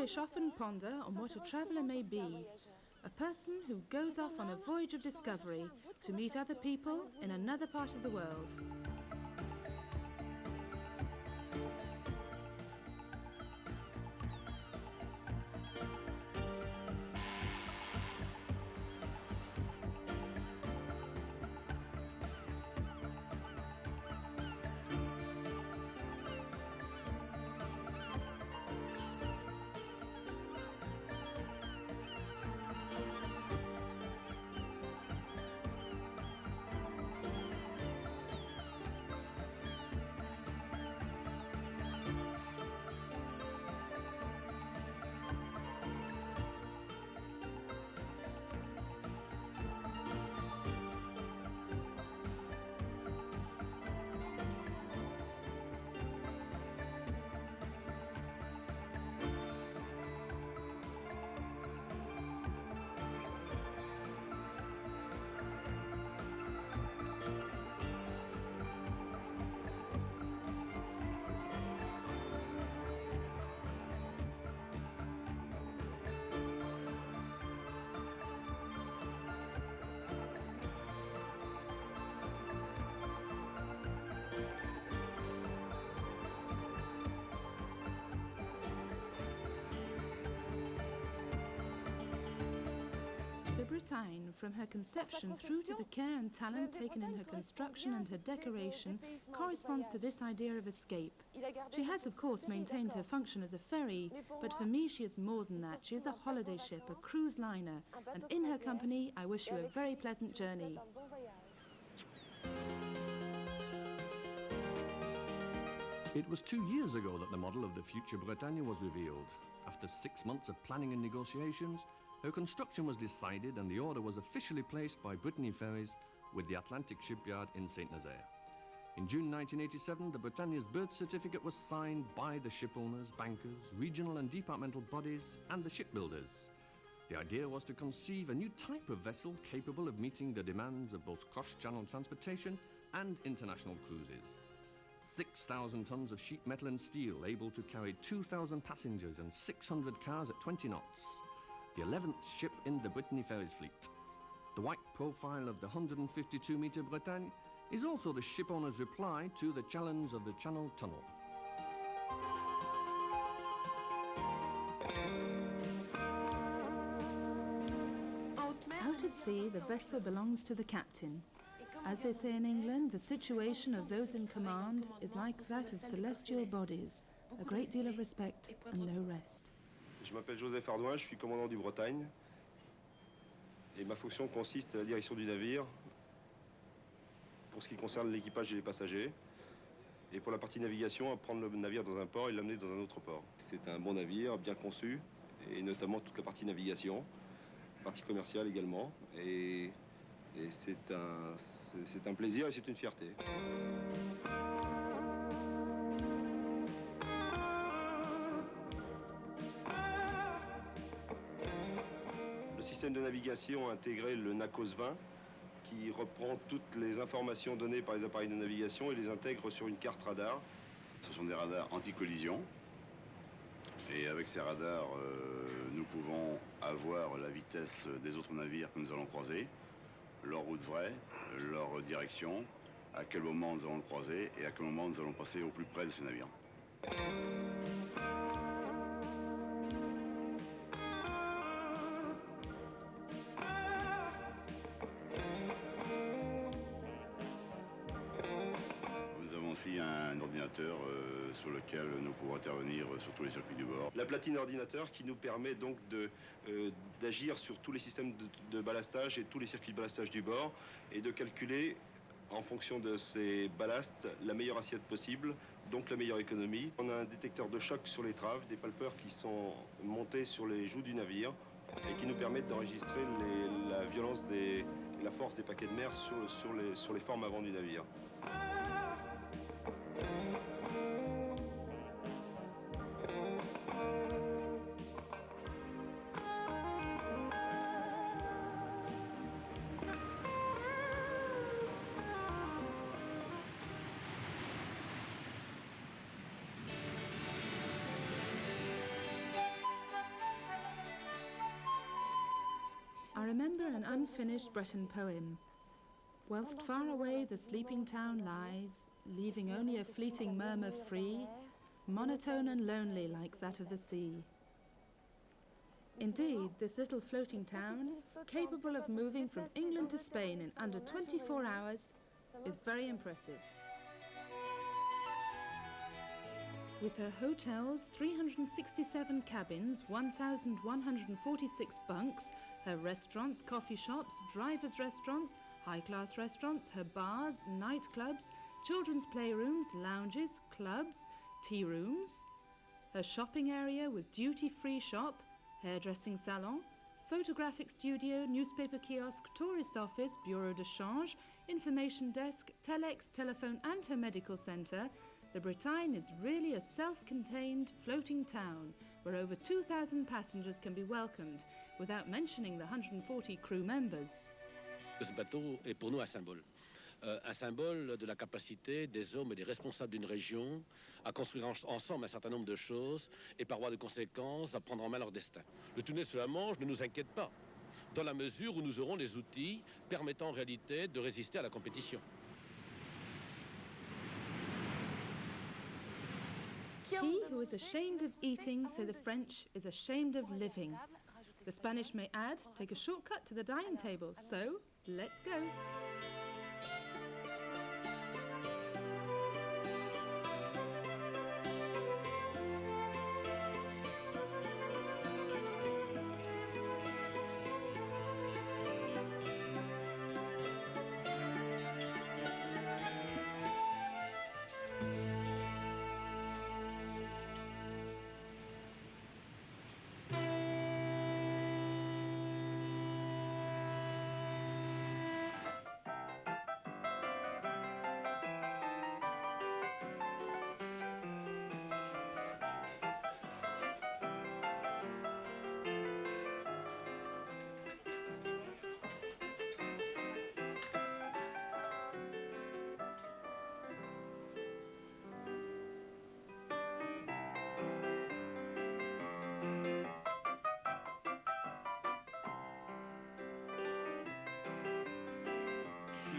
fish often ponder on what a traveller may be, a person who goes off on a voyage of discovery to meet other people in another part of the world. The Bretagne, from her conception through to the care and talent taken in her construction and her decoration, corresponds to this idea of escape. She has, of course, maintained her function as a ferry, but for me she is more than that. She is a holiday ship, a cruise liner, and in her company I wish you a very pleasant journey. It was 2 years ago that the model of the future Bretagne was revealed. After 6 months of planning and negotiations, her construction was decided and the order was officially placed by Brittany Ferries with the Atlantic shipyard in Saint-Nazaire. In June 1987, the Britannia's birth certificate was signed by the shipowners, bankers, regional and departmental bodies and the shipbuilders. The idea was to conceive a new type of vessel capable of meeting the demands of both cross-channel transportation and international cruises. 6,000 tons of sheet metal and steel able to carry 2,000 passengers and 600 cars at 20 knots. The 11th ship in the Brittany Ferries fleet. The white profile of the 152-metre Bretagne is also the shipowner's reply to the challenge of the Channel Tunnel. Out at sea, the vessel belongs to the captain. As they say in England, the situation of those in command is like that of celestial bodies, a great deal of respect and no rest. Je m'appelle Joseph Ardouin, je suis commandant du Bretagne et ma fonction consiste à la direction du navire pour ce qui concerne l'équipage et les passagers et pour la partie navigation, à prendre le navire dans un port et l'amener dans un autre port. C'est un bon navire, bien conçu et notamment toute la partie navigation, la partie commerciale également et c'est un plaisir et c'est une fierté. Le système de navigation a intégré le NACOS 20 qui reprend toutes les informations données par les appareils de navigation et les intègre sur une carte radar. Ce sont des radars anti-collision et avec ces radars, nous pouvons avoir la vitesse des autres navires que nous allons croiser, leur route vraie, leur direction, à quel moment nous allons le croiser et à quel moment nous allons passer au plus près de ce navire. Un ordinateur sur lequel nous pouvons intervenir sur tous les circuits du bord. La platine ordinateur qui nous permet donc d'agir sur tous les systèmes de ballastage et tous les circuits de ballastage du bord et de calculer en fonction de ces ballasts la meilleure assiette possible, donc la meilleure économie. On a un détecteur de choc sur les traves, des palpeurs qui sont montés sur les joues du navire et qui nous permettent d'enregistrer la violence et la force des paquets de mer sur les formes avant du navire. I remember an unfinished Breton poem. Whilst far away the sleeping town lies, leaving only a fleeting murmur free, monotone and lonely like that of the sea. Indeed, this little floating town, capable of moving from England to Spain in under 24 hours, is very impressive. With her hotels, 367 cabins, 1,146 bunks, her restaurants, coffee shops, drivers' restaurants, high-class restaurants, her bars, nightclubs, children's playrooms, lounges, clubs, tea rooms, her shopping area with duty-free shop, hairdressing salon, photographic studio, newspaper kiosk, tourist office, bureau de change, information desk, telex, telephone and her medical centre, the Bretagne is really a self-contained floating town where over 2,000 passengers can be welcomed, without mentioning the 140 crew members. Ce bateau est pour nous un symbole de la capacité des hommes et des responsables d'une région à construire ensemble un certain nombre de choses et par voie de conséquence à prendre en main leur destin. Le tunnel sur la Manche ne nous inquiète pas, dans la mesure où nous aurons les outils permettant en réalité de résister à la He who is ashamed of eating, say the French, is ashamed of living. The Spanish may add, take a shortcut to the dining table. So, let's go.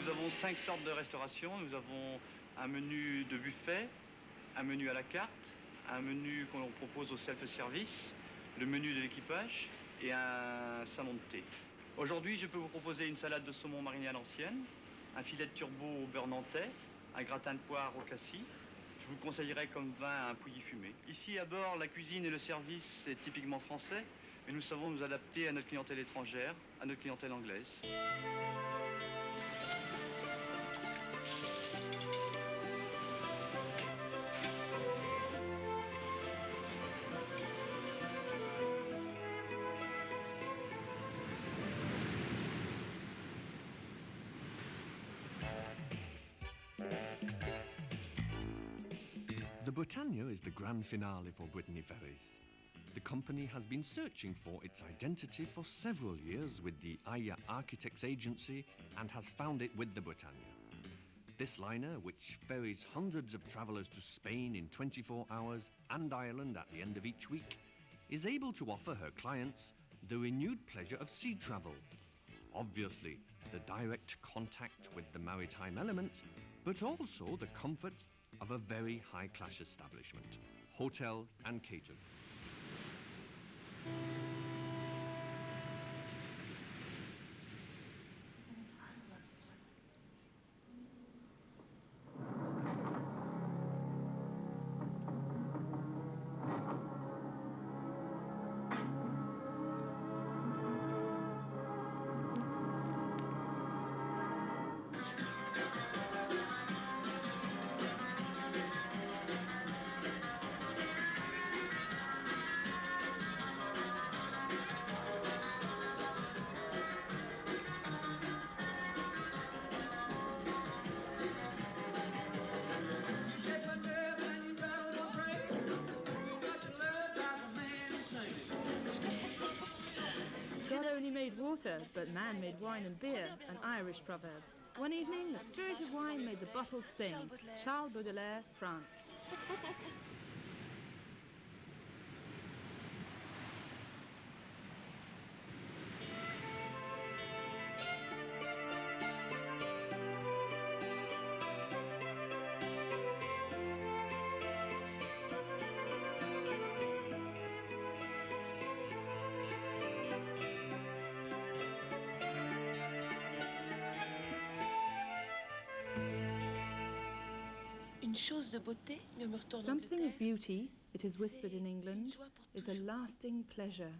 Nous avons 5 sortes de restauration. Nous avons un menu de buffet, un menu à la carte, un menu qu'on propose au self-service, le menu de l'équipage et un salon de thé. Aujourd'hui, je peux vous proposer une salade de saumon mariné à l'ancienne, un filet de turbo au beurre nantais, un gratin de poire au cassis. Je vous conseillerais comme vin un pouilly fumé. Ici, à bord, la cuisine et le service, c'est typiquement français, mais nous savons nous adapter à notre clientèle étrangère, à notre clientèle anglaise. The Bretagne is the grand finale for Brittany Ferries. The company has been searching for its identity for several years with the Aya Architects Agency and has found it with the Bretagne. This liner, which ferries hundreds of travellers to Spain in 24 hours and Ireland at the end of each week, is able to offer her clients the renewed pleasure of sea travel. Obviously, the direct contact with the maritime element, but also the comfort of a very high-class establishment, hotel and catering. God only made water, but man made wine and beer, an Irish proverb. One evening, the spirit of wine made the bottles sing. Charles Baudelaire, France. Une chose de beauté, murmure-t-on en Something of Angleterre. beauty, it is whispered in England, is a lasting pleasure.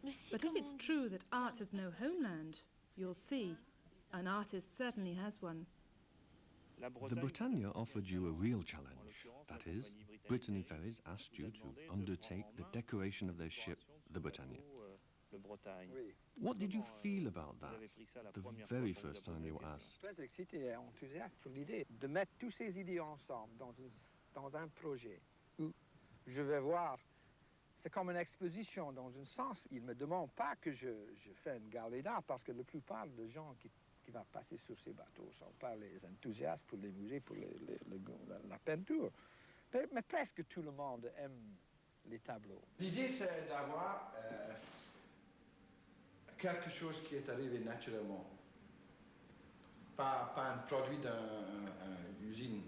Mais si, But if comme it's on dit, true that art has no homeland, you'll see. An artist certainly has one. The Bretagne offered you a real challenge. That is, Brittany Ferries asked you to undertake the decoration of their ship, the Bretagne. What did you feel about that, the very first time you were asked? Très excité et enthousiaste pour l'idée de mettre toutes ces idées ensemble dans un projet où je vais voir. C'est comme une exposition dans un sens. Ils ne me demandent pas que je fais une galerie d'art parce que la plupart des gens qui vont passer sur ces bateaux ne sont pas les enthousiastes pour les musées, pour la peinture. Mais presque tout le monde aime les tableaux. L'idée, c'est d'avoir quelque chose qui est arrivé naturellement, pas un produit d'une usine.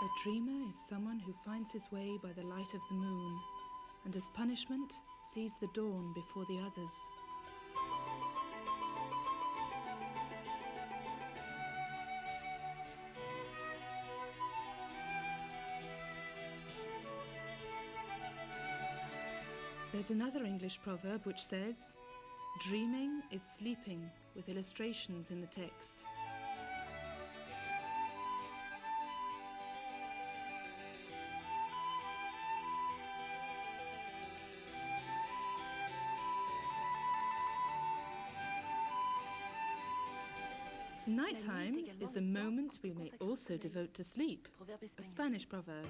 A dreamer is someone who finds his way by the light of the moon, and as punishment sees the dawn before the others. There's another English proverb which says, "Dreaming is sleeping," with illustrations in the text. Nighttime is a moment we may also devote to sleep, Proverbe a espagnol. Spanish proverb.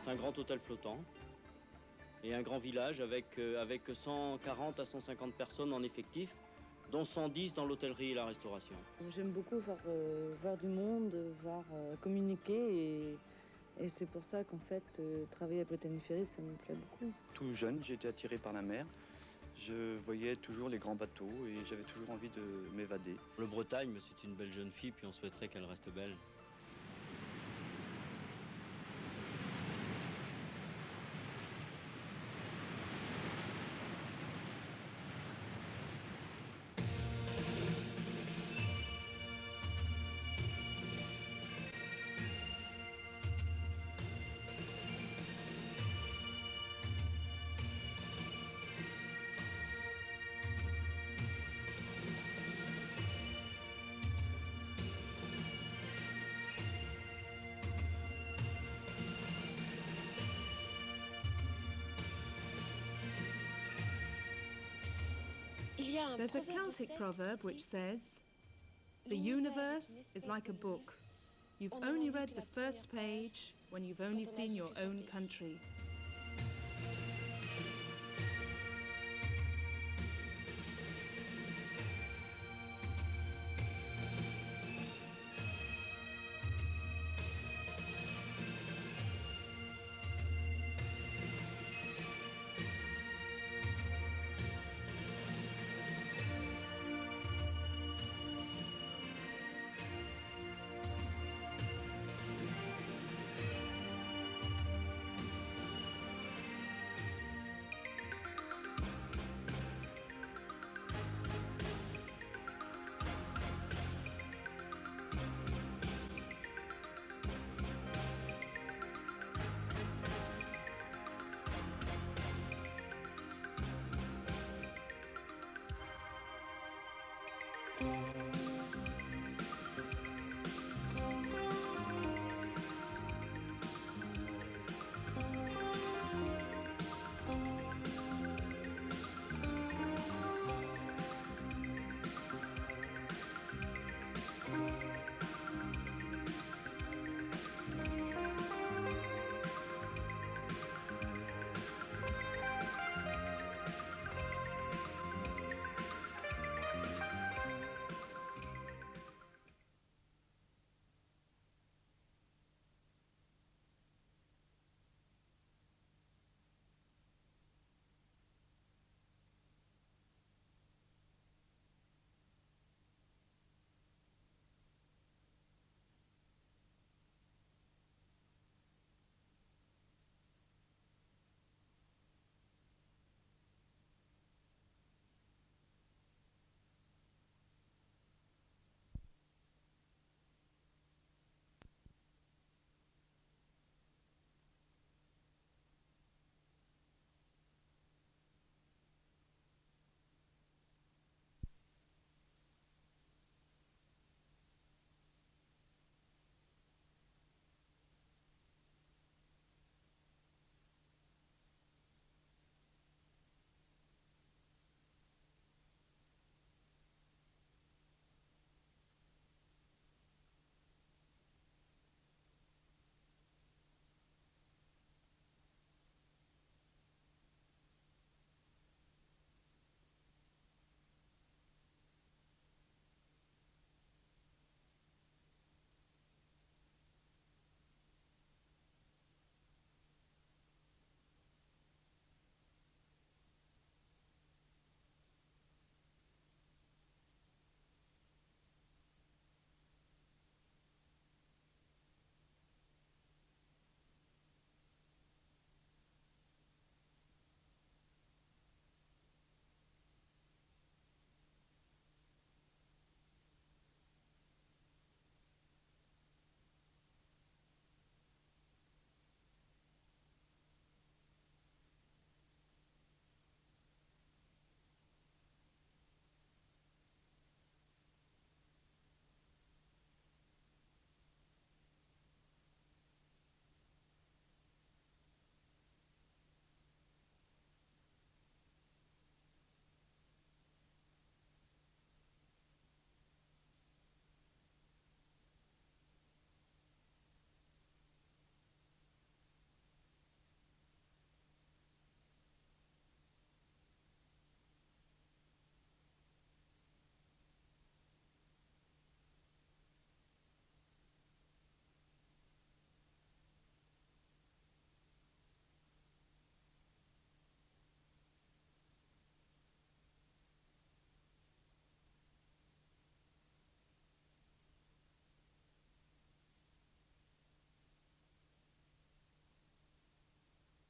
C'est un grand hôtel flottant et un grand village avec 140 à 150 personnes en effectif, dont 110 dans l'hôtellerie et la restauration. J'aime beaucoup voir du monde, communiquer et c'est pour ça qu'en fait, travailler à Bretagne Ferries, ça me plaît beaucoup. Tout jeune, j'ai été attiré par la mer. Je voyais toujours les grands bateaux et j'avais toujours envie de m'évader. Le Bretagne, c'est une belle jeune fille, puis on souhaiterait qu'elle reste belle. There's a Celtic proverb which says, "The universe is like a book. You've only read the first page when you've only seen your own country."